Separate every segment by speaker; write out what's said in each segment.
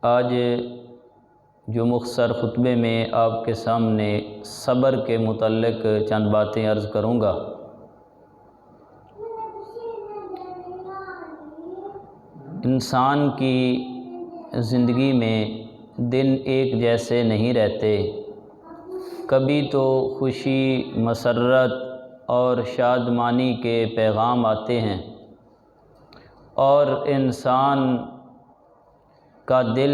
Speaker 1: آج جو مختصر خطبے میں آپ کے سامنے صبر کے متعلق چند باتیں عرض کروں گا۔ انسان کی زندگی میں دن ایک جیسے نہیں رہتے، کبھی تو خوشی، مسرت اور شادمانی کے پیغام آتے ہیں اور انسان کا دل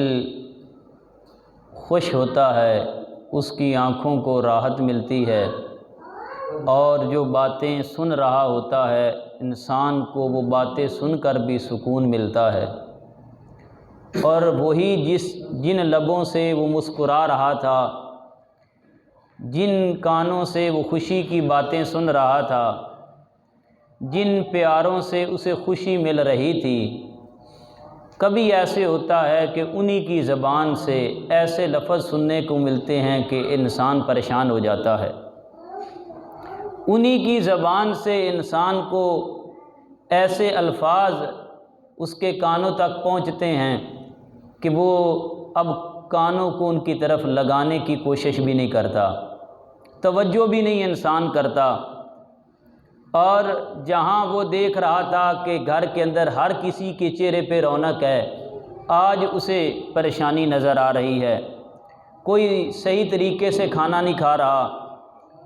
Speaker 1: خوش ہوتا ہے، اس کی آنکھوں کو راحت ملتی ہے، اور جو باتیں سن رہا ہوتا ہے انسان کو وہ باتیں سن کر بھی سکون ملتا ہے، اور وہی جن لبوں سے وہ مسکرا رہا تھا، جن کانوں سے وہ خوشی کی باتیں سن رہا تھا، جن پیاروں سے اسے خوشی مل رہی تھی، کبھی ایسے ہوتا ہے کہ انہی کی زبان سے ایسے لفظ سننے کو ملتے ہیں کہ انسان پریشان ہو جاتا ہے۔ انہی کی زبان سے انسان کو ایسے الفاظ اس کے کانوں تک پہنچتے ہیں کہ وہ اب کانوں کو ان کی طرف لگانے کی کوشش بھی نہیں کرتا، توجہ بھی نہیں انسان کرتا، اور جہاں وہ دیکھ رہا تھا کہ گھر کے اندر ہر کسی کے چہرے پہ رونق ہے، آج اسے پریشانی نظر آ رہی ہے۔ کوئی صحیح طریقے سے کھانا نہیں کھا رہا،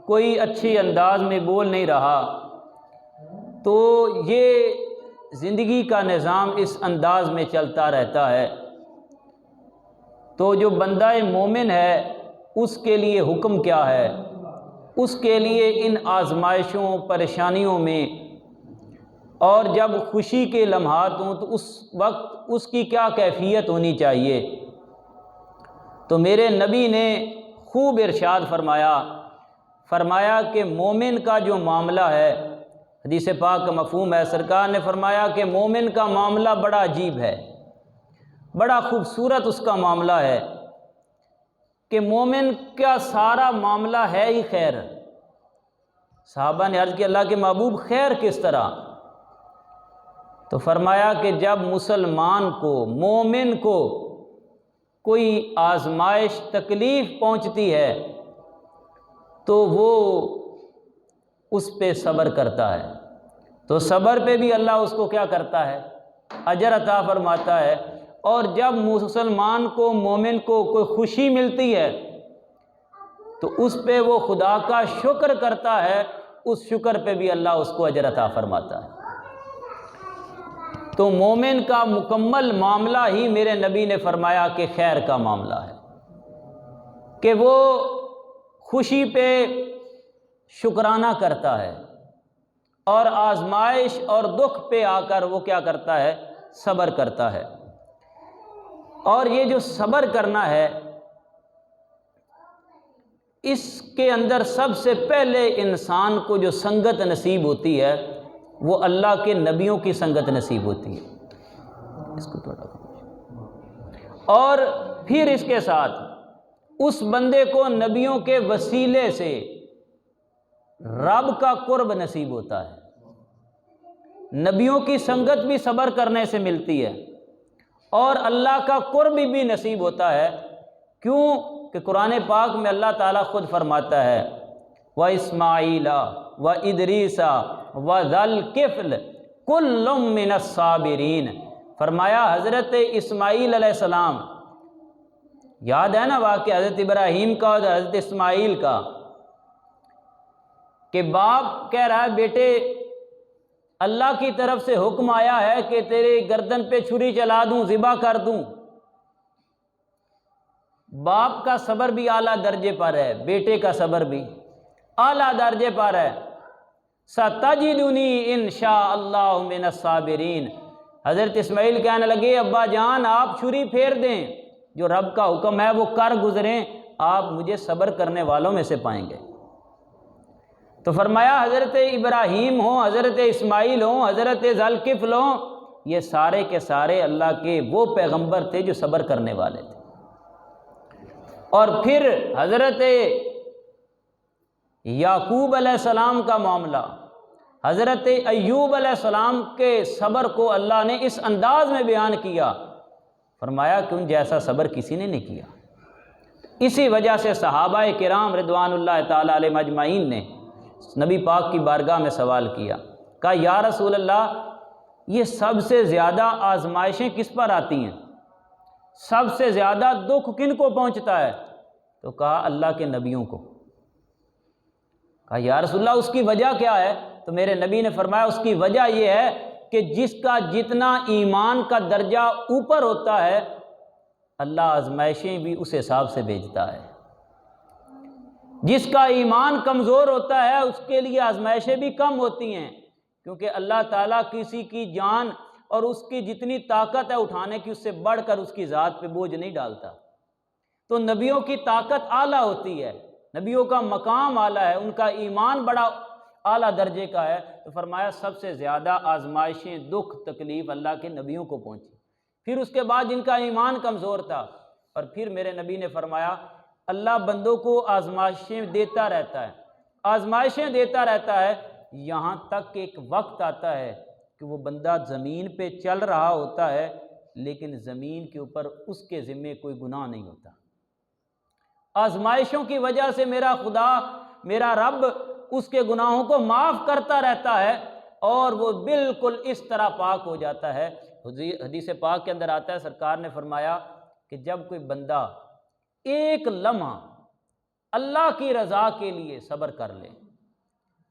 Speaker 1: کوئی اچھے انداز میں بول نہیں رہا، تو یہ زندگی کا نظام اس انداز میں چلتا رہتا ہے۔ تو جو بندہ مومن ہے اس کے لیے حکم کیا ہے؟ اس کے لیے ان آزمائشوں، پریشانیوں میں، اور جب خوشی کے لمحات ہوں تو اس وقت اس کی کیا کیفیت ہونی چاہیے؟ تو میرے نبی نے خوب ارشاد فرمایا کہ مومن کا جو معاملہ ہے، حدیث پاک کا مفہوم ہے، سرکار نے فرمایا کہ مومن کا معاملہ بڑا عجیب ہے، بڑا خوبصورت اس کا معاملہ ہے، کہ مومن کا سارا معاملہ ہے ہی خیر۔ صحابہ نے عرض کیا اللہ کے محبوب خیر کس طرح؟ تو فرمایا کہ جب مسلمان کو، مومن کو کوئی آزمائش، تکلیف پہنچتی ہے تو وہ اس پہ صبر کرتا ہے، تو صبر پہ بھی اللہ اس کو کیا کرتا ہے؟ اجر عطا فرماتا ہے۔ اور جب مسلمان کو، مومن کو کوئی خوشی ملتی ہے تو اس پہ وہ خدا کا شکر کرتا ہے، اس شکر پہ بھی اللہ اس کو اجر عطا فرماتا ہے۔ تو مومن کا مکمل معاملہ ہی میرے نبی نے فرمایا کہ خیر کا معاملہ ہے، کہ وہ خوشی پہ شکرانہ کرتا ہے، اور آزمائش اور دکھ پہ آ کر وہ کیا کرتا ہے؟ صبر کرتا ہے۔ اور یہ جو صبر کرنا ہے، اس کے اندر سب سے پہلے انسان کو جو سنگت نصیب ہوتی ہے وہ اللہ کے نبیوں کی سنگت نصیب ہوتی ہے، اس کو اور پھر اس کے ساتھ اس بندے کو نبیوں کے وسیلے سے رب کا قرب نصیب ہوتا ہے۔ نبیوں کی سنگت بھی صبر کرنے سے ملتی ہے، اور اللہ کا قرب بھی نصیب ہوتا ہے۔ کیوں کہ قرآن پاک میں اللہ تعالیٰ خود فرماتا ہے وَإِسْمَاعِيلَ وَإِدْرِيسَ وَذَا الْكِفْلِ كُلٌّ مِّنَ الصَّابِرِينَ۔ فرمایا حضرت اسماعیل علیہ السلام، یاد ہے نا واقعہ حضرت ابراہیم کا اور حضرت اسماعیل کا، کہ باپ کہہ رہا ہے بیٹے اللہ کی طرف سے حکم آیا ہے کہ تیرے گردن پہ چھری چلا دوں، ذبح کر دوں۔ باپ کا صبر بھی اعلیٰ درجے پر ہے، بیٹے کا صبر بھی اعلیٰ درجے پر ہے۔ سَتَجِدُنِي إِن شَاءَ اللَّهُ مِنَ الصَّابِرِينَ۔ حضرت اسماعیل کہنے لگے ابا جان آپ چھری پھیر دیں، جو رب کا حکم ہے وہ کر گزریں، آپ مجھے صبر کرنے والوں میں سے پائیں گے۔ تو فرمایا حضرت ابراہیم ہوں، حضرت اسماعیل ہوں، حضرت ذوالکفل ہوں، یہ سارے کے سارے اللہ کے وہ پیغمبر تھے جو صبر کرنے والے تھے۔ اور پھر حضرت یعقوب علیہ السلام کا معاملہ، حضرت ایوب علیہ السلام کے صبر کو اللہ نے اس انداز میں بیان کیا، فرمایا کہ ان جیسا صبر کسی نے نہیں کیا۔ اسی وجہ سے صحابہ کرام رضوان اللہ تعالیٰ علیہم اجمعین نے نبی پاک کی بارگاہ میں سوال کیا، کہا یا رسول اللہ یہ سب سے زیادہ آزمائشیں کس پر آتی ہیں، سب سے زیادہ دکھ کن کو پہنچتا ہے؟ تو کہا اللہ کے نبیوں کو۔ کہا یا رسول اللہ اس کی وجہ کیا ہے؟ تو میرے نبی نے فرمایا اس کی وجہ یہ ہے کہ جس کا جتنا ایمان کا درجہ اوپر ہوتا ہے اللہ آزمائشیں بھی اس حساب سے بھیجتا ہے، جس کا ایمان کمزور ہوتا ہے اس کے لیے آزمائشیں بھی کم ہوتی ہیں، کیونکہ اللہ تعالیٰ کسی کی جان اور اس کی جتنی طاقت ہے اٹھانے کی اس سے بڑھ کر اس کی ذات پہ بوجھ نہیں ڈالتا۔ تو نبیوں کی طاقت اعلیٰ ہوتی ہے، نبیوں کا مقام اعلیٰ ہے، ان کا ایمان بڑا اعلیٰ درجے کا ہے، تو فرمایا سب سے زیادہ آزمائشیں دکھ تکلیف اللہ کے نبیوں کو پہنچی، پھر اس کے بعد جن کا ایمان کمزور تھا، اور پھر میرے نبی نے فرمایا اللہ بندوں کو آزمائشیں دیتا رہتا ہے، آزمائشیں دیتا رہتا ہے، یہاں تک کہ ایک وقت آتا ہے کہ وہ بندہ زمین پہ چل رہا ہوتا ہے لیکن زمین کے اوپر اس کے ذمے کوئی گناہ نہیں ہوتا۔ آزمائشوں کی وجہ سے میرا خدا میرا رب اس کے گناہوں کو معاف کرتا رہتا ہے اور وہ بالکل اس طرح پاک ہو جاتا ہے۔ حدیث پاک کے اندر آتا ہے سرکار نے فرمایا کہ جب کوئی بندہ ایک لمحہ اللہ کی رضا کے لیے صبر کر لے،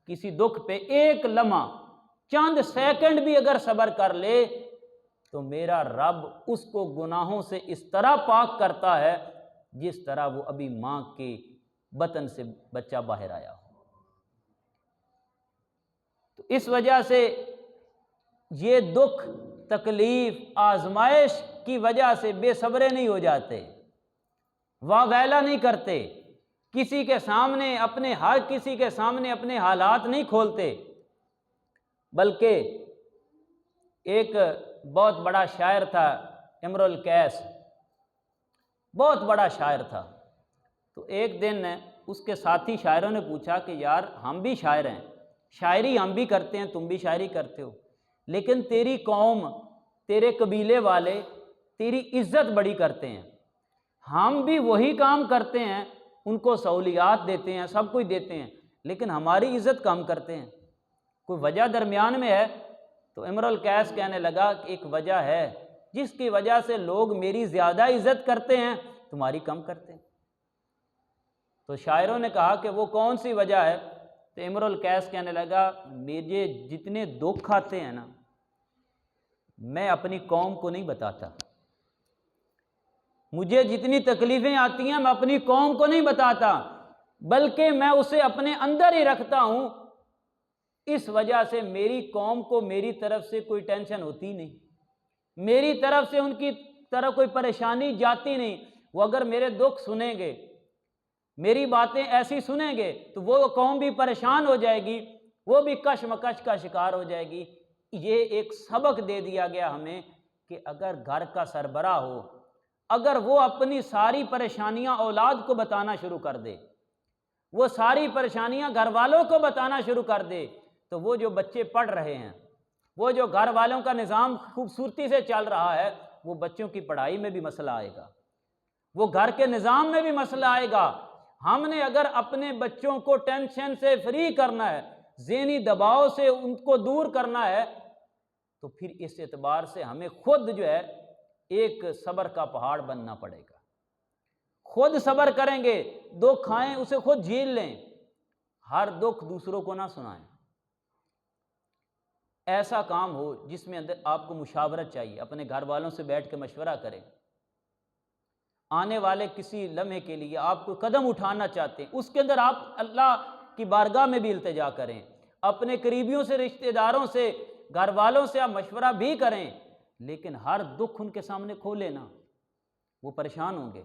Speaker 1: کسی دکھ پہ ایک لمحہ چند سیکنڈ بھی اگر صبر کر لے تو میرا رب اس کو گناہوں سے اس طرح پاک کرتا ہے جس طرح وہ ابھی ماں کے بطن سے بچہ باہر آیا ہو۔ تو اس وجہ سے یہ دکھ تکلیف آزمائش کی وجہ سے بے صبرے نہیں ہو جاتے، واویلا نہیں کرتے، کسی کے سامنے ہر کسی کے سامنے اپنے حالات نہیں کھولتے، بلکہ ایک بہت بڑا شاعر تھا امرؤ القیس، بہت بڑا شاعر تھا۔ تو ایک دن اس کے ساتھی شاعروں نے پوچھا کہ یار ہم بھی شاعر ہیں، شاعری ہم بھی کرتے ہیں، تم بھی شاعری کرتے ہو، لیکن تیری قوم تیرے قبیلے والے تیری عزت بڑی کرتے ہیں، ہم بھی وہی کام کرتے ہیں، ان کو سہولیات دیتے ہیں، سب کچھ دیتے ہیں، لیکن ہماری عزت کم کرتے ہیں، کوئی وجہ درمیان میں ہے؟ تو امرؤ القیس کہنے لگا کہ ایک وجہ ہے جس کی وجہ سے لوگ میری زیادہ عزت کرتے ہیں تمہاری کم کرتے ہیں۔ تو شاعروں نے کہا کہ وہ کون سی وجہ ہے؟ تو امرؤ القیس کہنے لگا مجھے جتنے دکھ آتے ہیں نا میں اپنی قوم کو نہیں بتاتا، مجھے جتنی تکلیفیں آتی ہیں میں اپنی قوم کو نہیں بتاتا، بلکہ میں اسے اپنے اندر ہی رکھتا ہوں، اس وجہ سے میری قوم کو میری طرف سے کوئی ٹینشن ہوتی نہیں، میری طرف سے ان کی طرف کوئی پریشانی جاتی نہیں، وہ اگر میرے دکھ سنیں گے، میری باتیں ایسی سنیں گے تو وہ قوم بھی پریشان ہو جائے گی، وہ بھی کشمکش کا شکار ہو جائے گی۔ یہ ایک سبق دے دیا گیا ہمیں کہ اگر گھر کا سربراہ ہو، اگر وہ اپنی ساری پریشانیاں اولاد کو بتانا شروع کر دے، وہ ساری پریشانیاں گھر والوں کو بتانا شروع کر دے، تو وہ جو بچے پڑھ رہے ہیں، وہ جو گھر والوں کا نظام خوبصورتی سے چل رہا ہے، وہ بچوں کی پڑھائی میں بھی مسئلہ آئے گا، وہ گھر کے نظام میں بھی مسئلہ آئے گا۔ ہم نے اگر اپنے بچوں کو ٹینشن سے فری کرنا ہے، ذہنی دباؤ سے ان کو دور کرنا ہے، تو پھر اس اعتبار سے ہمیں خود جو ہے ایک صبر کا پہاڑ بننا پڑے گا، خود صبر کریں گے، دکھ کھائیں اسے خود جھیل لیں، ہر دکھ دوسروں کو نہ سنائیں، ایسا کام ہو جس میں اندر آپ کو مشاورت چاہیے، اپنے گھر والوں سے بیٹھ کے مشورہ کریں، آنے والے کسی لمحے کے لیے آپ کو قدم اٹھانا چاہتے ہیں اس کے اندر آپ اللہ کی بارگاہ میں بھی التجا کریں، اپنے قریبیوں سے رشتہ داروں سے گھر والوں سے آپ مشورہ بھی کریں، لیکن ہر دکھ ان کے سامنے کھولے نا، وہ پریشان ہوں گے۔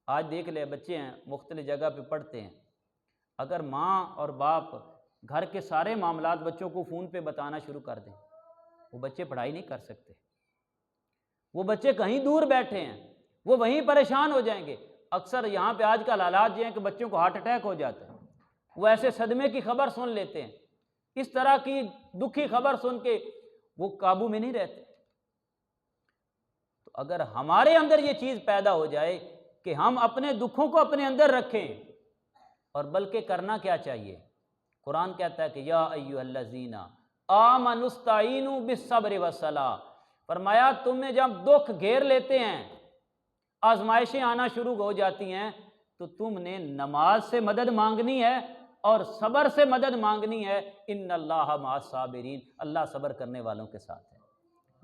Speaker 1: آج دیکھ لے بچے ہیں مختلف جگہ پہ پڑھتے ہیں، اگر ماں اور باپ گھر کے سارے معاملات بچوں کو فون پہ بتانا شروع کر دیں، وہ بچے پڑھائی نہیں کر سکتے، وہ بچے کہیں دور بیٹھے ہیں وہ وہیں پریشان ہو جائیں گے۔ اکثر یہاں پہ آج کل حالات یہ ہیں کہ بچوں کو ہارٹ اٹیک ہو جاتا ہے، وہ ایسے صدمے کی خبر سن لیتے ہیں، اس طرح کی دکھی خبر سن کے وہ قابو میں نہیں رہتے۔ تو اگر ہمارے اندر یہ چیز پیدا ہو جائے کہ ہم اپنے دکھوں کو اپنے اندر رکھیں، اور بلکہ کرنا کیا چاہیے، قرآن کہتا ہے کہ یا ایھا الذین آمنوا استعینوا بالصبر والصلاۃ، فرمایا تمہیں جب دکھ گھیر لیتے ہیں، آزمائشیں آنا شروع ہو جاتی ہیں، تو تم نے نماز سے مدد مانگنی ہے اور صبر سے مدد مانگنی ہے۔ ان اللہ مع الصابرین، اللہ صبر کرنے والوں کے ساتھ ہے۔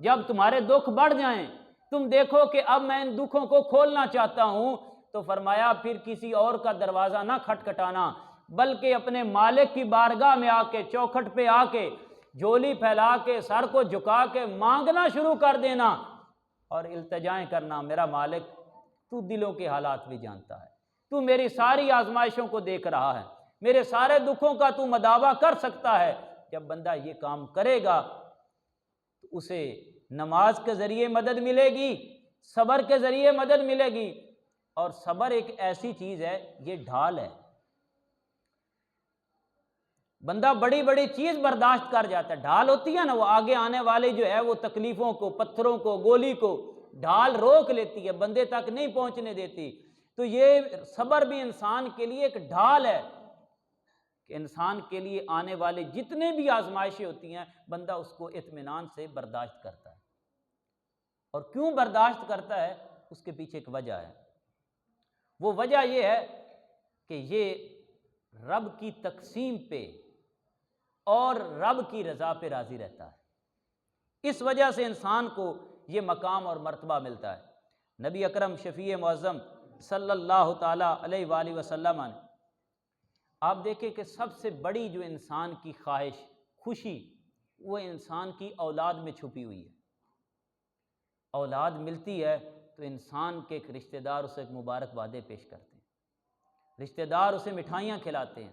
Speaker 1: جب تمہارے دکھ بڑھ جائیں، تم دیکھو کہ اب میں ان دکھوں کو کھولنا چاہتا ہوں، تو فرمایا پھر کسی اور کا دروازہ نہ کھٹکھٹانا، بلکہ اپنے مالک کی بارگاہ میں آ کے، چوکھٹ پہ آ کے، جھولی پھیلا کے، سر کو جھکا کے مانگنا شروع کر دینا اور التجائیں کرنا، میرا مالک تو دلوں کے حالات بھی جانتا ہے، تو میری ساری آزمائشوں کو دیکھ رہا ہے، میرے سارے دکھوں کا تو مداوع کر سکتا ہے۔ جب بندہ یہ کام کرے گا تو اسے نماز کے ذریعے مدد ملے گی، صبر کے ذریعے مدد ملے گی، اور صبر ایک ایسی چیز ہے، یہ ڈھال ہے۔ بندہ بڑی بڑی چیز برداشت کر جاتا ہے، ڈھال ہوتی ہے نا، وہ آگے آنے والے جو ہے وہ تکلیفوں کو، پتھروں کو، گولی کو ڈھال روک لیتی ہے، بندے تک نہیں پہنچنے دیتی۔ تو یہ صبر بھی انسان کے لیے ایک ڈھال ہے کہ انسان کے لیے آنے والے جتنے بھی آزمائشیں ہوتی ہیں، بندہ اس کو اطمینان سے برداشت کرتا ہے۔ اور کیوں برداشت کرتا ہے، اس کے پیچھے ایک وجہ ہے۔ وہ وجہ یہ ہے کہ یہ رب کی تقسیم پہ اور رب کی رضا پہ راضی رہتا ہے، اس وجہ سے انسان کو یہ مقام اور مرتبہ ملتا ہے۔ نبی اکرم شفیع معظم صلی اللہ تعالیٰ علیہ وآلہ وسلم نے، آپ دیکھیں کہ سب سے بڑی جو انسان کی خواہش، خوشی، وہ انسان کی اولاد میں چھپی ہوئی ہے۔ اولاد ملتی ہے تو انسان کے ایک رشتہ دار اسے ایک مبارکبادیں پیش کرتے ہیں، رشتہ دار اسے مٹھائیاں کھلاتے ہیں،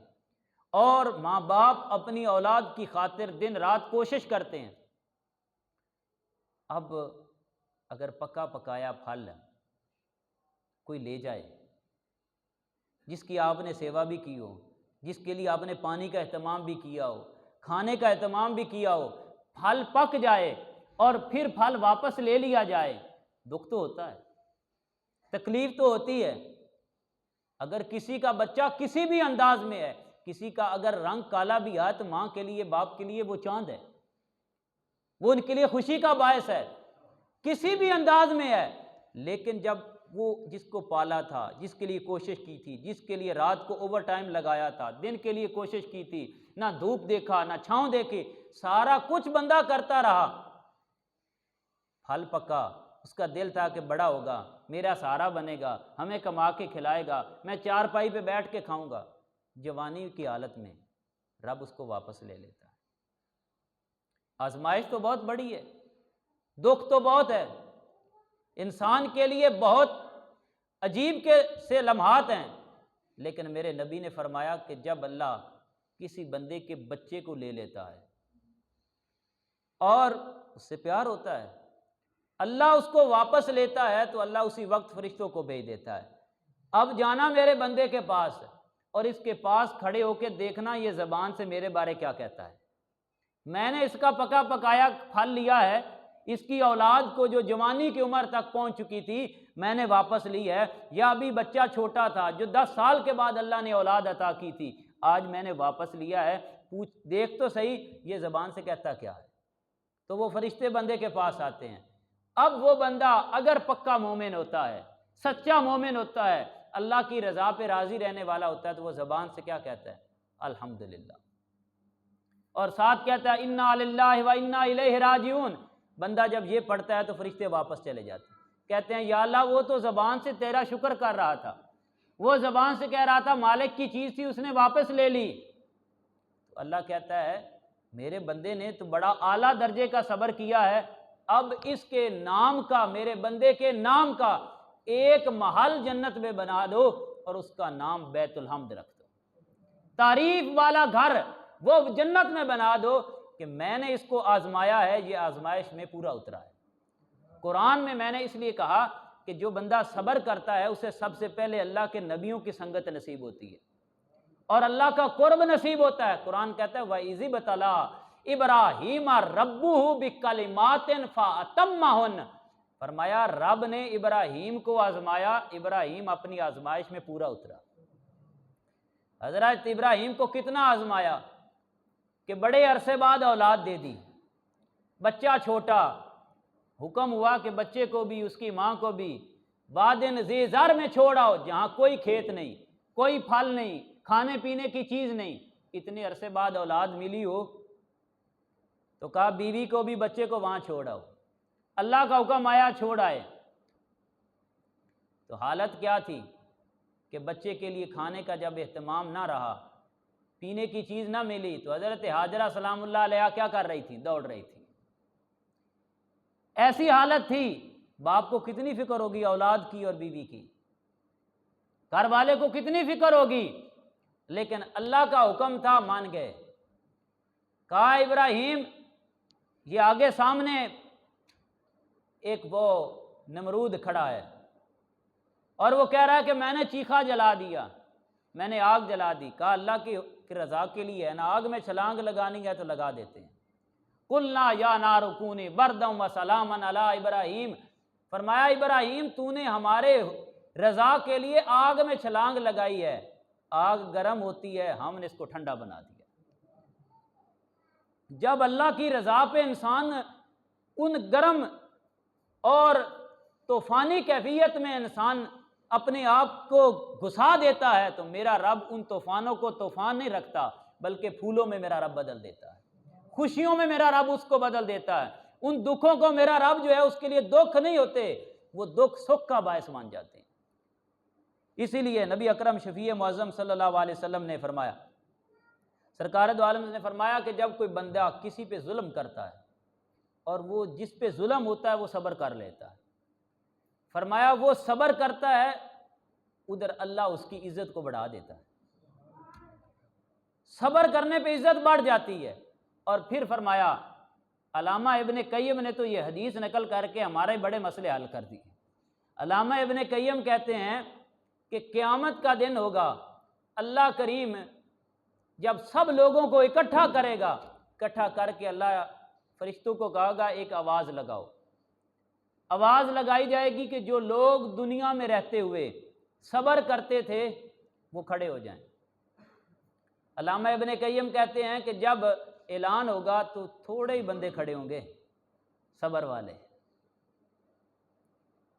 Speaker 1: اور ماں باپ اپنی اولاد کی خاطر دن رات کوشش کرتے ہیں۔ اب اگر پکا پکایا پھل کوئی لے جائے، جس کی آپ نے سیوا بھی کی ہو، جس کے لیے آپ نے پانی کا اہتمام بھی کیا ہو، کھانے کا اہتمام بھی کیا ہو، پھل پک جائے اور پھر پھل واپس لے لیا جائے، دکھ تو ہوتا ہے، تکلیف تو ہوتی ہے۔ اگر کسی کا بچہ کسی بھی انداز میں ہے، کسی کا اگر رنگ کالا بھی ہے تو ماں کے لیے، باپ کے لیے وہ چاند ہے، وہ ان کے لیے خوشی کا باعث ہے، کسی بھی انداز میں ہے۔ لیکن جب وہ جس کو پالا تھا، جس کے لیے کوشش کی تھی، جس کے لیے رات کو اوور ٹائم لگایا تھا، دن کے لیے کوشش کی تھی، نہ دھوپ دیکھا نہ چھاؤں دیکھی، سارا کچھ بندہ کرتا رہا، پھل پکا، اس کا دل تھا کہ بڑا ہوگا، میرا سہارا بنے گا، ہمیں کما کے کھلائے گا، میں چارپائی پہ بیٹھ کے کھاؤں گا۔ جوانی کی حالت میں رب اس کو واپس لے لیتا ہے۔ آزمائش تو بہت بڑی ہے، دکھ تو بہت ہے، انسان کے لیے بہت عجیب کے سے لمحات ہیں، لیکن میرے نبی نے فرمایا کہ جب اللہ کسی بندے کے بچے کو لے لیتا ہے اور اس سے پیار ہوتا ہے، اللہ اس کو واپس لیتا ہے، تو اللہ اسی وقت فرشتوں کو بھیج دیتا ہے، اب جانا میرے بندے کے پاس اور اس کے پاس کھڑے ہو کے دیکھنا یہ زبان سے میرے بارے کیا کہتا ہے۔ میں نے اس کا پکا پکایا پھل لیا ہے، اس کی اولاد کو جو جوانی کی عمر تک پہنچ چکی تھی میں نے واپس لی ہے، یا ابھی بچہ چھوٹا تھا جو 10 سال کے بعد اللہ نے اولاد عطا کی تھی، آج میں نے واپس لیا ہے، پوچھ دیکھ تو صحیح یہ زبان سے کہتا کیا ہے۔ تو وہ فرشتے بندے کے پاس آتے ہیں۔ اب وہ بندہ اگر پکا مومن ہوتا ہے، سچا مومن ہوتا ہے، اللہ کی رضا پہ راضی رہنے والا ہوتا ہے، تو وہ زبان سے کیا کہتا ہے؟ الحمدللہ، اور ساتھ کہتا ہے انا للہ و انا الیہ راجعون۔ بندہ جب یہ پڑھتا ہے تو فرشتے واپس چلے جاتے ہیں، کہتے ہیں یا اللہ وہ تو زبان سے تیرا شکر کر رہا تھا، وہ زبان سے کہہ رہا تھا مالک کی چیز تھی اس نے واپس لے لی۔ تو اللہ کہتا ہے میرے بندے نے تو بڑا اعلیٰ درجے کا صبر کیا ہے، اب اس کے نام کا، میرے بندے کے نام کا ایک محل جنت میں بنا دو اور اس کا نام بیت الحمد رکھ دو، تعریف والا گھر وہ جنت میں بنا دو کہ میں نے اس کو آزمایا ہے، یہ آزمائش میں پورا اترا ہے۔ قرآن میں نے اس لیے کہا کہ جو بندہ صبر کرتا ہے اسے سب سے پہلے اللہ کے نبیوں کی سنگت نصیب ہوتی ہے اور اللہ کا قرب نصیب ہوتا ہے۔ قرآن کہتا ہے وَإِذِ ابْتَلَىٰ إِبْرَاهِيمَ رَبُّهُ بِكَلِمَاتٍ فَأَتَمَّهُنَّ، فرمایا رب نے ابراہیم کو آزمایا، ابراہیم اپنی آزمائش میں پورا اترا۔ حضرت ابراہیم کو کتنا آزمایا کہ بڑے عرصے بعد اولاد دے دی، بچہ چھوٹا، حکم ہوا کہ بچے کو بھی اس کی ماں کو بھی وادٍ ذی زرع میں چھوڑ آؤ، جہاں کوئی کھیت نہیں، کوئی پھل نہیں، کھانے پینے کی چیز نہیں۔ اتنے عرصے بعد اولاد ملی ہو تو کہا بیوی کو بھی بچے کو وہاں چھوڑ آؤ۔ اللہ کا حکم آیا چھوڑ آئے، تو حالت کیا تھی کہ بچے کے لیے کھانے کا جب اہتمام نہ رہا، پینے کی چیز نہ ملی، تو حضرت ہاجرہ سلام اللہ علیہا کیا کر رہی تھی؟ دوڑ رہی تھی۔ ایسی حالت تھی، باپ کو کتنی فکر ہوگی اولاد کی اور بیوی کی، گھر والے کو کتنی فکر ہوگی، لیکن اللہ کا حکم تھا، مان گئے۔ کہا ابراہیم، یہ آگے سامنے ایک وہ نمرود کھڑا ہے اور وہ کہہ رہا ہے کہ میں نے چیخا جلا دیا، میں نے آگ جلا دی۔ کہا اللہ کی رضا کے لیے ہے نا، آگ میں چھلانگ لگانی ہے تو لگا دیتے ہیں۔ قلنا یا نار کونی بردا وسلاما علی ابراہیم، فرمایا ابراہیم تو نے ہمارے رضا کے لیے آگ میں چھلانگ لگائی ہے، آگ گرم ہوتی ہے، ہم نے اس کو ٹھنڈا بنا دیا۔ جب اللہ کی رضا پہ انسان ان گرم اور طوفانی کیفیت میں انسان اپنے آپ کو گھسا دیتا ہے تو میرا رب ان طوفانوں کو طوفان نہیں رکھتا، بلکہ پھولوں میں میرا رب بدل دیتا ہے، خوشیوں میں میرا رب اس کو بدل دیتا ہے۔ ان دکھوں کو میرا رب جو ہے اس کے لیے دکھ نہیں ہوتے، وہ دکھ سکھ کا باعث بن جاتے ہیں۔ اسی لیے نبی اکرم شفیع معظم صلی اللہ علیہ وسلم نے فرمایا، سرکار دو عالم نے فرمایا کہ جب کوئی بندہ کسی پہ ظلم کرتا ہے اور وہ جس پہ ظلم ہوتا ہے وہ صبر کر لیتا ہے، فرمایا وہ صبر کرتا ہے، ادھر اللہ اس کی عزت کو بڑھا دیتا ہے، صبر کرنے پہ عزت بڑھ جاتی ہے۔ اور پھر فرمایا، علامہ ابن قیم نے تو یہ حدیث نقل کر کے ہمارے بڑے مسئلے حل کر دیے۔ علامہ ابن قیم کہتے ہیں کہ قیامت کا دن ہوگا، اللہ کریم جب سب لوگوں کو اکٹھا کرے گا، اکٹھا کر کے اللہ فرشتوں کو کہے گا ایک آواز لگاؤ، آواز لگائی جائے گی کہ جو لوگ دنیا میں رہتے ہوئے صبر کرتے تھے وہ کھڑے ہو جائیں۔ علامہ ابن قیم کہتے ہیں کہ جب اعلان ہوگا تو تھوڑے ہی بندے کھڑے ہوں گے، صبر والے،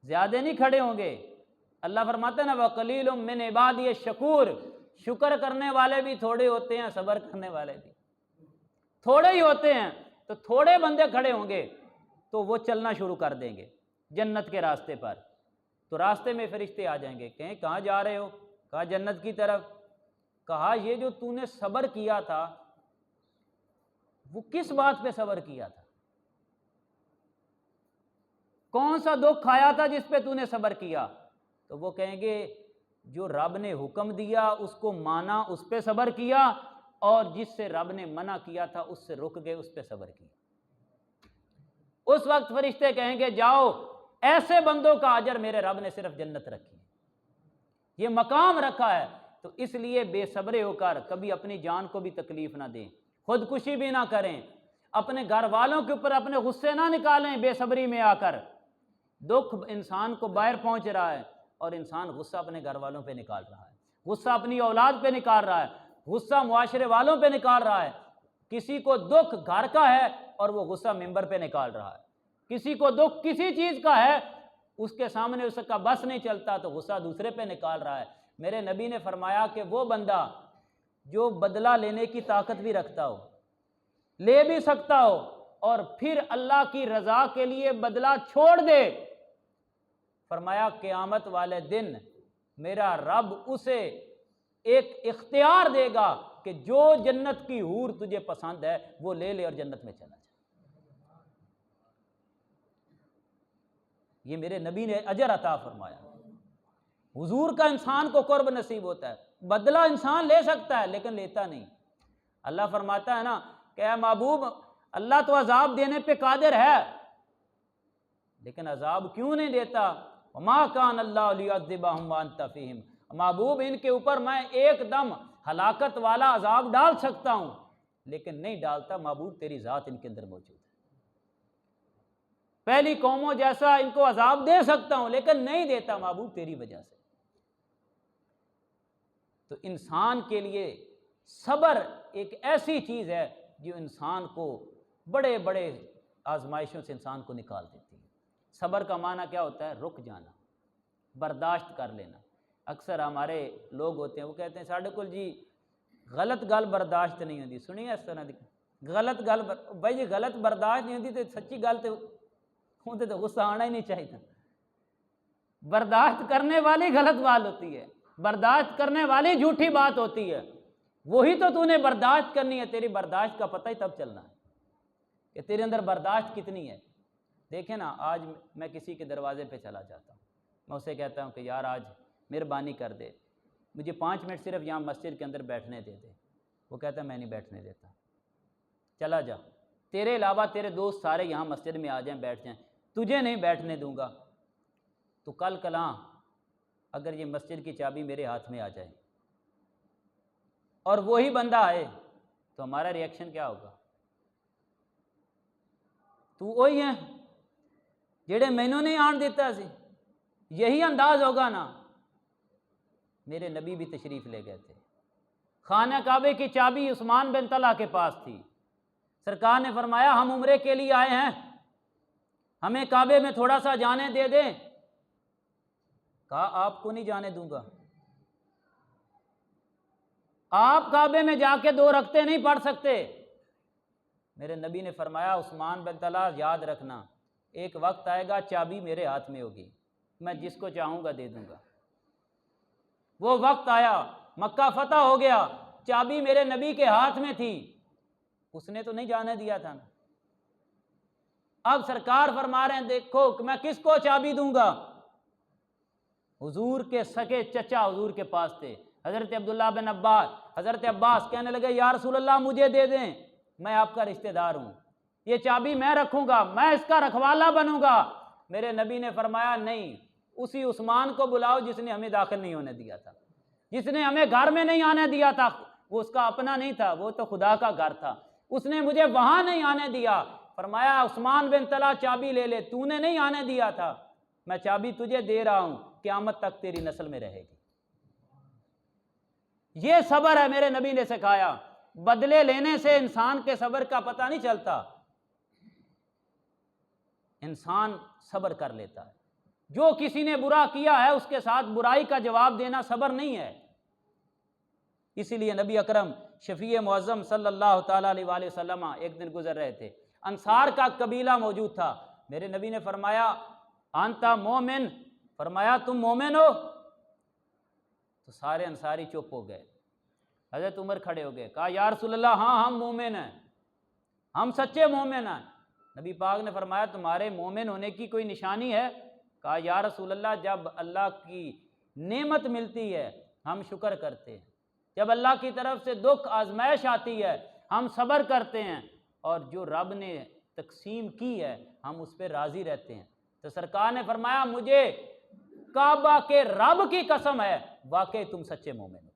Speaker 1: زیادہ نہیں کھڑے ہوں گے۔ اللہ فرماتا ہے نا وَقَلِيلٌ مِّنْ عِبَادِيَ الشَّكُورُ، شکر کرنے والے بھی تھوڑے ہوتے ہیں، صبر کرنے والے بھی تھوڑے ہی ہوتے ہیں۔ تو تھوڑے بندے کھڑے ہوں گے تو وہ چلنا شروع کر دیں گے جنت کے راستے پر، تو راستے میں فرشتے آ جائیں گے، کہیں کہاں جا رہے ہو؟ کہا جنت کی طرف۔ کہا یہ جو تو نے صبر کیا تھا وہ کس بات پہ صبر کیا تھا؟ کون سا دکھ آیا تھا جس پہ تو نے صبر کیا؟ تو وہ کہیں گے جو رب نے حکم دیا اس کو مانا، اس پہ صبر کیا، اور جس سے رب نے منع کیا تھا اس سے رک گئے، اس پہ صبر کیا۔ اس وقت فرشتے کہیں گے جاؤ، ایسے بندوں کا اجر میرے رب نے صرف جنت رکھی، یہ مقام رکھا ہے۔ تو اس لیے بے صبرے ہو کر کبھی اپنی جان کو بھی تکلیف نہ دیں، خودکشی بھی نہ کریں، اپنے گھر والوں کے اوپر اپنے غصے نہ نکالیں بے صبری میں آ کر۔ دکھ انسان کو باہر پہنچ رہا ہے اور انسان غصہ اپنے گھر والوں پہ نکال رہا ہے، غصہ اپنی اولاد پہ نکال رہا ہے، غصہ معاشرے والوں پہ نکال رہا ہے۔ کسی کو دکھ گھر کا ہے اور وہ غصہ ممبر پہ نکال رہا ہے، کسی کو دکھ کسی چیز کا ہے، اس کے سامنے اس کا بس نہیں چلتا تو غصہ دوسرے پہ نکال رہا ہے۔ میرے نبی نے فرمایا کہ وہ بندہ جو بدلہ لینے کی طاقت بھی رکھتا ہو، لے بھی سکتا ہو، اور پھر اللہ کی رضا کے لیے بدلہ چھوڑ دے، فرمایا قیامت والے دن میرا رب اسے ایک اختیار دے گا کہ جو جنت کی حور تجھے پسند ہے وہ لے لے اور جنت میں چلا جائے۔ یہ میرے نبی نے اجر عطا فرمایا۔ حضور کا انسان کو قرب نصیب ہوتا ہے، بدلہ انسان لے سکتا ہے لیکن لیتا نہیں۔ اللہ فرماتا ہے نا کہ اے محبوب، اللہ تو عذاب دینے پہ قادر ہے لیکن عذاب کیوں نہیں دیتا؟ وما کان اللہ لیعذبہم وانت فیہم، محبوب ان کے اوپر میں ایک دم ہلاکت والا عذاب ڈال سکتا ہوں لیکن نہیں ڈالتا، محبوب تیری ذات ان کے اندر موجود ہے۔ پہلی قوموں جیسا ان کو عذاب دے سکتا ہوں لیکن نہیں دیتا محبوب تیری وجہ سے۔ تو انسان کے لیے صبر ایک ایسی چیز ہے جو انسان کو بڑے بڑے آزمائشوں سے انسان کو نکال دیتی ہے۔ صبر کا معنی کیا ہوتا ہے؟ رک جانا، برداشت کر لینا۔ اکثر ہمارے لوگ ہوتے ہیں وہ کہتے ہیں ساڈے کول جی غلط گل برداشت نہیں ہوتی، سنی ہے اس طرح دی غلط گل بھائی جی غلط برداشت نہیں ہوتی تو سچی گل تو غصہ آنا ہی نہیں چاہیے۔ برداشت کرنے والی غلط بات ہوتی ہے، برداشت کرنے والی جھوٹی بات ہوتی ہے، وہی تو نے برداشت کرنی ہے۔ تیری برداشت کا پتہ ہی تب چلنا ہے کہ تیرے اندر برداشت کتنی ہے۔ دیکھیں نا، آج میں کسی کے دروازے پہ چلا جاتا ہوں، میں اسے کہتا ہوں کہ یار آج مہربانی کر دے، مجھے 5 منٹ صرف یہاں مسجد کے اندر بیٹھنے دے دے۔ وہ کہتا ہے میں نہیں بیٹھنے دیتا، چلا جا، تیرے علاوہ تیرے دوست سارے یہاں مسجد میں آ جائیں، بیٹھ جائیں، تجھے نہیں بیٹھنے دوں گا۔ تو کل کلاں اگر یہ مسجد کی چابی میرے ہاتھ میں آ جائے اور وہی بندہ آئے تو ہمارا ری ایکشن کیا ہوگا؟ تو وہی ہے جڑے مینوں نہیں آن دیتا سی، یہی انداز ہوگا نا۔ میرے نبی بھی تشریف لے گئے تھے، خانہ کعبے کی چابی عثمان بن طلحہ کے پاس تھی۔ سرکار نے فرمایا ہم عمرے کے لیے آئے ہیں، ہمیں کعبے میں تھوڑا سا جانے دے دیں۔ کہا آپ کو نہیں جانے دوں گا، آپ کعبے میں جا کے 2 رکعتیں نہیں پڑھ سکتے۔ میرے نبی نے فرمایا عثمان بن طلحہ یاد رکھنا، ایک وقت آئے گا چابی میرے ہاتھ میں ہوگی، میں جس کو چاہوں گا دے دوں گا۔ وہ وقت آیا، مکہ فتح ہو گیا، چابی میرے نبی کے ہاتھ میں تھی، اس نے تو نہیں جانے دیا تھا نا۔ اب سرکار فرما رہے ہیں دیکھو کہ میں کس کو چابی دوں گا؟ حضور کے سگے چچا حضور کے پاس تھے، حضرت عبداللہ بن عباس۔ حضرت عباس کہنے لگے یا رسول اللہ مجھے دے دیں، میں آپ کا رشتہ دار ہوں، یہ چابی میں رکھوں گا، میں اس کا رکھوالا بنوں گا۔ میرے نبی نے فرمایا نہیں، اسی عثمان کو بلاؤ جس نے ہمیں داخل نہیں ہونے دیا تھا، جس نے ہمیں گھر میں نہیں آنے دیا تھا۔ وہ اس کا اپنا نہیں تھا، وہ تو خدا کا گھر تھا، اس نے مجھے وہاں نہیں آنے دیا۔ فرمایا عثمان بن طلحہ چابی لے لے، تو نے نہیں آنے دیا تھا، میں چابی تجھے دے رہا ہوں، قیامت تک تیری نسل میں رہے گی۔ یہ صبر ہے، میرے نبی نے سکھایا۔ بدلے لینے سے انسان کے صبر کا پتہ نہیں چلتا، انسان صبر کر لیتا ہے۔ جو کسی نے برا کیا ہے اس کے ساتھ برائی کا جواب دینا صبر نہیں ہے۔ اسی لیے نبی اکرم شفیع معظم صلی اللہ تعالیٰ علیہ وآلہ وسلم ایک دن گزر رہے تھے، انصار کا قبیلہ موجود تھا۔ میرے نبی نے فرمایا انتا مومن، فرمایا تم مومن ہو؟ تو سارے انصاری چپ ہو گئے۔ حضرت عمر کھڑے ہو گئے، کہا یا رسول اللہ ہاں ہم مومن ہیں، ہم سچے مومن ہیں۔ نبی پاک نے فرمایا تمہارے مومن ہونے کی کوئی نشانی ہے؟ کہا یا رسول اللہ جب اللہ کی نعمت ملتی ہے ہم شکر کرتے ہیں، جب اللہ کی طرف سے دکھ آزمائش آتی ہے ہم صبر کرتے ہیں، اور جو رب نے تقسیم کی ہے ہم اس پہ راضی رہتے ہیں۔ تو سرکار نے فرمایا مجھے کعبہ کے رب کی قسم ہے واقعی تم سچے مومن ہو۔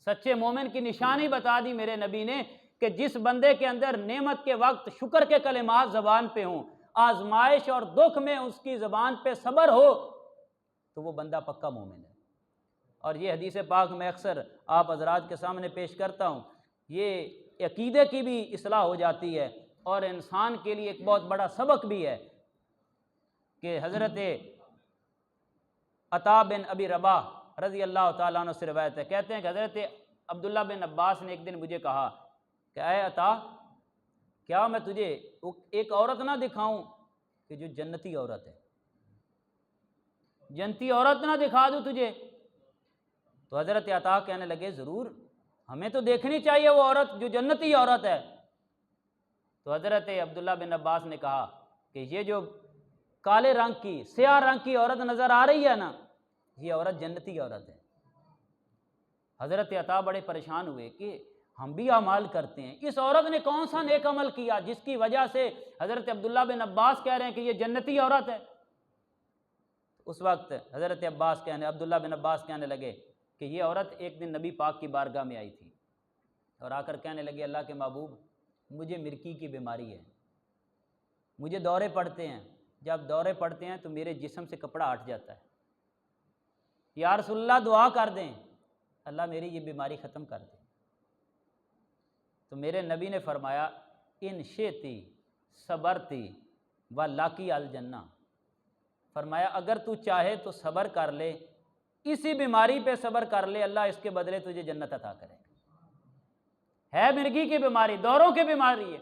Speaker 1: سچے مومن کی نشانی بتا دی میرے نبی نے کہ جس بندے کے اندر نعمت کے وقت شکر کے کلمات زبان پہ ہوں، آزمائش اور دکھ میں اس کی زبان پہ صبر ہو، تو وہ بندہ پکا مومن ہے۔ اور یہ حدیث پاک میں اکثر آپ حضرات کے سامنے پیش کرتا ہوں، یہ عقیدے کی بھی اصلاح ہو جاتی ہے اور انسان کے لیے ایک بہت بڑا سبق بھی ہے کہ حضرت عطا بن ابی رباح رضی اللہ تعالیٰ عنہ سے روایت ہے، کہتے ہیں کہ حضرت عبداللہ بن عباس نے ایک دن مجھے کہا کہ اے عطا کیا میں تجھے ایک عورت نہ دکھاؤں کہ جو جنتی عورت ہے، جنتی عورت نہ دکھا دوں تجھے؟ تو حضرت عطا کہنے لگے ضرور، ہمیں تو دیکھنی چاہیے وہ عورت جو جنتی عورت ہے۔ تو حضرت عبداللہ بن عباس نے کہا کہ یہ جو کالے رنگ کی سیاہ رنگ کی عورت نظر آ رہی ہے نا، یہ عورت جنتی عورت ہے۔ حضرت عطا بڑے پریشان ہوئے کہ ہم بھی اعمال کرتے ہیں، اس عورت نے کون سا نیک عمل کیا جس کی وجہ سے حضرت عبداللہ بن عباس کہہ رہے ہیں کہ یہ جنتی عورت ہے؟ اس وقت حضرت عبداللہ بن عباس کہنے لگے کہ یہ عورت ایک دن نبی پاک کی بارگاہ میں آئی تھی اور آ کر کہنے لگے اللہ کے محبوب مجھے مرکی کی بیماری ہے، مجھے دورے پڑتے ہیں، جب دورے پڑتے ہیں تو میرے جسم سے کپڑا ہٹ جاتا ہے، یا رسول اللہ دعا کر دیں، اللہ میری یہ بیماری ختم کر دے۔ تو میرے نبی نے فرمایا ان شئتی صبرتی ولاکی الجنہ، فرمایا اگر تو چاہے تو صبر کر لے، اسی بیماری پہ صبر کر لے، اللہ اس کے بدلے تجھے جنت عطا کرے گا۔ ہے مرگی کی بیماری، دوروں کی بیماری ہے،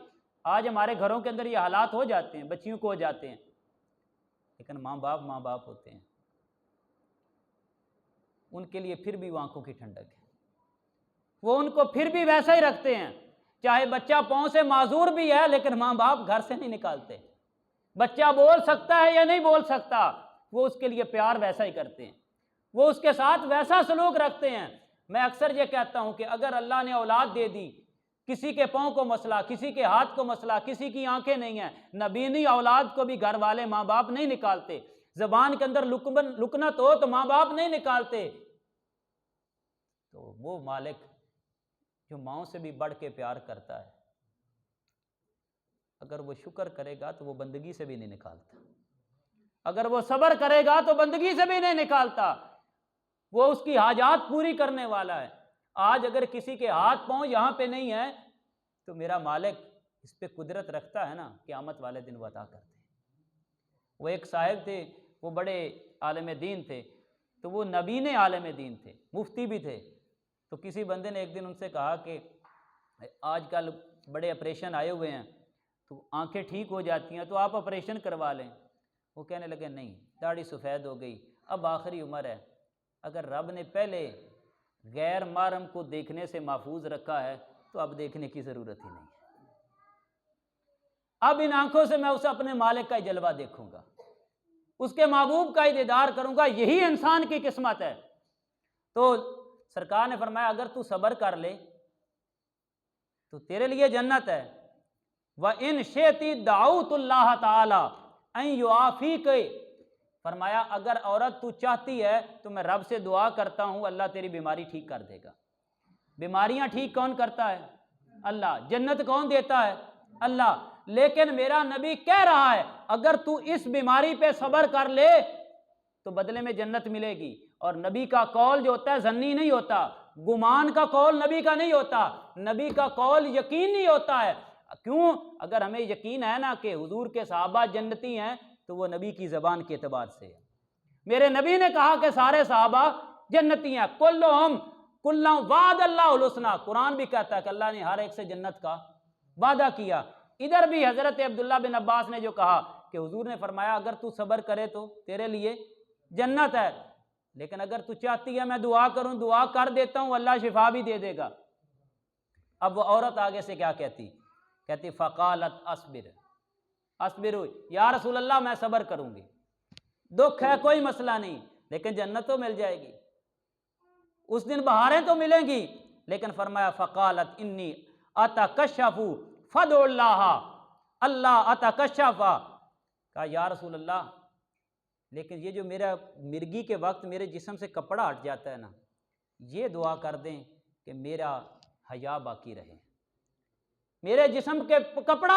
Speaker 1: آج ہمارے گھروں کے اندر یہ حالات ہو جاتے ہیں، بچیوں کو ہو جاتے ہیں، لیکن ماں باپ ہوتے ہیں، ان کے لیے پھر بھی وہ آنکھوں کی ٹھنڈک ہے، وہ ان کو پھر بھی ویسا ہی رکھتے ہیں، چاہے بچہ پاؤں سے معذور بھی ہے لیکن ماں باپ گھر سے نہیں نکالتے، بچہ بول سکتا ہے یا نہیں بول سکتا، وہ اس کے لیے پیار ویسا ہی کرتے ہیں، وہ اس کے ساتھ ویسا سلوک رکھتے ہیں۔ میں اکثر یہ کہتا ہوں کہ اگر اللہ نے اولاد دے دی، کسی کے پاؤں کو مسئلہ، کسی کے ہاتھ کو مسئلہ، کسی کی آنکھیں نہیں ہیں، نبینی اولاد کو بھی گھر والے ماں باپ نہیں نکالتے، زبان کے اندر لکنت ہو تو ماں باپ نہیں نکالتے، تو وہ مالک جو ماؤں سے بھی بڑھ کے پیار کرتا ہے، اگر وہ شکر کرے گا تو وہ بندگی سے بھی نہیں نکالتا، اگر وہ صبر کرے گا تو بندگی سے بھی نہیں نکالتا، وہ اس کی حاجات پوری کرنے والا ہے۔ آج اگر کسی کے ہاتھ پاؤں یہاں پہ نہیں ہے تو میرا مالک اس پہ قدرت رکھتا ہے نا، قیامت والے دن وہ عطا کرتے ہیں۔ وہ ایک صاحب تھے، وہ بڑے عالم دین تھے، تو وہ نبین عالم دین تھے، مفتی بھی تھے، تو کسی بندے نے ایک دن ان سے کہا کہ آج کل بڑے آپریشن آئے ہوئے ہیں تو آنکھیں ٹھیک ہو جاتی ہیں تو آپ آپریشن کروا لیں۔ وہ کہنے لگے نہیں، داڑھی سفید ہو گئی، اب آخری عمر ہے، اگر رب نے پہلے غیر محرم کو دیکھنے سے محفوظ رکھا ہے تو اب دیکھنے کی ضرورت ہی نہیں ہے، اب ان آنکھوں سے میں اسے اپنے مالک کا جلوہ دیکھوں گا، اس کے محبوب کا دیدار کروں گا، یہی انسان کی قسمت ہے۔ تو سرکار نے فرمایا اگر تو صبر کر لے تو تیرے لیے جنت ہے، وَإِن شِئْتِ دَعَوْتُ اللَّهَ تَعَالَىٰ أَن يُعَافِيكَ، فرمایا اگر عورت تو چاہتی ہے تو میں رب سے دعا کرتا ہوں اللہ تیری بیماری ٹھیک کر دے گا۔ بیماریاں ٹھیک کون کرتا ہے؟ اللہ۔ جنت کون دیتا ہے؟ اللہ۔ لیکن میرا نبی کہہ رہا ہے اگر تو اس بیماری پہ صبر کر لے تو بدلے میں جنت ملے گی، اور نبی کا قول جو ہوتا ہے ظنی نہیں ہوتا، گمان کا قول نبی کا نہیں ہوتا، نبی کا قول یقینی ہوتا ہے۔ کیوں؟ اگر ہمیں یقین ہے نا کہ حضور کے صحابہ جنتی ہیں تو وہ نبی کی زبان کے اعتبار سے ہے۔ میرے نبی نے کہا کہ سارے صحابہ جنتی ہیں، کلہم وعد اللہ الحسنی، قرآن بھی کہتا ہے کہ اللہ نے ہر ایک سے جنت کا وعدہ کیا۔ ادھر بھی حضرت عبداللہ بن عباس نے جو کہا کہ حضور نے فرمایا اگر تو صبر کرے تو تیرے لیے جنت ہے، لیکن اگر تو چاہتی ہے میں دعا کروں، دعا کر دیتا ہوں، اللہ شفا بھی دے دے گا۔ اب وہ عورت آگے سے کیا کہتی فقالت اصبر یا رسول اللہ میں صبر کروں گی، دکھ ہے کوئی مسئلہ نہیں، لیکن جنت تو مل جائے گی، اس دن بہاریں تو ملیں گی، لیکن فرمایا فقالت انی اتکشف فادعوا اللہ اتکشف، کہا یا رسول اللہ لیکن یہ جو میرا مرگی کے وقت میرے جسم سے کپڑا ہٹ جاتا ہے نا، یہ دعا کر دیں کہ میرا حیا باقی رہے، میرے جسم کے کپڑا